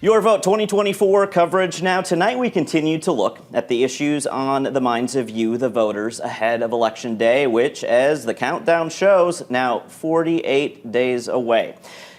Your Vote 2024 coverage. Now, tonight we continue to look at the issues on the minds of you, the voters, ahead of Election Day, which, as the countdown shows, now 48 days away.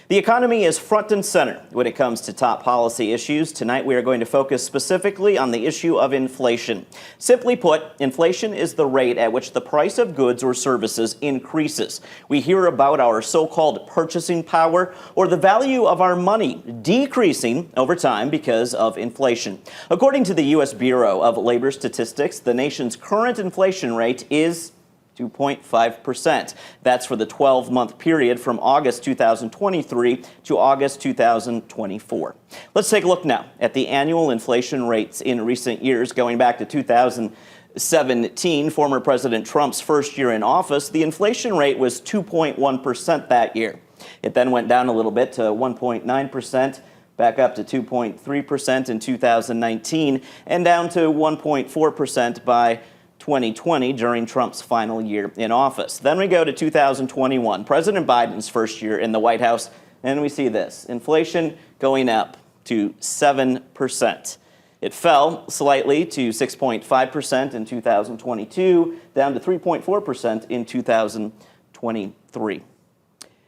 The economy is front and center when it comes to top policy issues. Tonight we are going to focus specifically on the issue of inflation. Simply put, inflation is the rate at which the price of goods or services increases. We hear about our so-called purchasing power or the value of our money decreasing over time because of inflation. According to the U.S. Bureau of Labor Statistics, the nation's current inflation rate is 2.5%. That's for the 12-month period from August 2023 to August 2024. Let's take a look now at the annual inflation rates in recent years. Going back to 2017, former President Trump's first year in office, the inflation rate was 2.1% that year. It then went down a little bit to 1.9%. Back up to 2.3% in 2019 and down to 1.4% by 2020 during Trump's final year in office. Then we go to 2021, President Biden's first year in the White House, and we see this. Inflation going up to 7%. It fell slightly to 6.5% in 2022, down to 3.4% in 2023.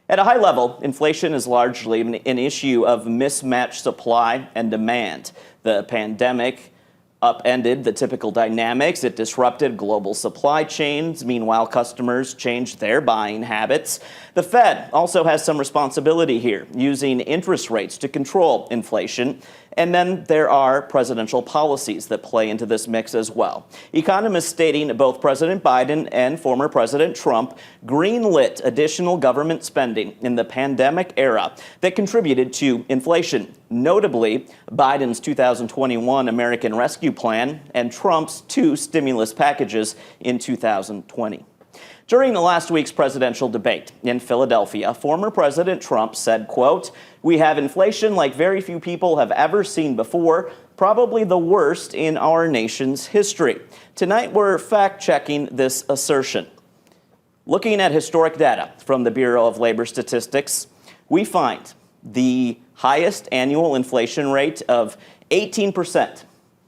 At a high level, inflation is largely an issue of mismatched supply and demand. The pandemic upended the typical dynamics. It disrupted global supply chains. Meanwhile, customers changed their buying habits. The Fed also has some responsibility here, using interest rates to control inflation. And then there are presidential policies that play into this mix as well. Economists stating both President Biden and former President Trump greenlit additional government spending in the pandemic era that contributed to inflation. Notably, Biden's 2021 American Rescue Plan and Trump's two stimulus packages in 2020. During the last week's presidential debate in Philadelphia, former President Trump said, quote, "We have inflation like very few people have ever seen before, probably the worst in our nation's history." Tonight, we're fact-checking this assertion. Looking at historic data from the Bureau of Labor Statistics, we find the highest annual inflation rate of 18%.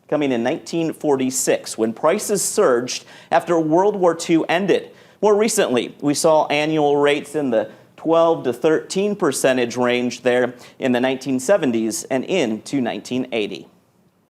Coming in 1946, when prices surged after World War II ended. More recently, we saw annual rates in the 12 to 13% range there in the 1970s and into 1980.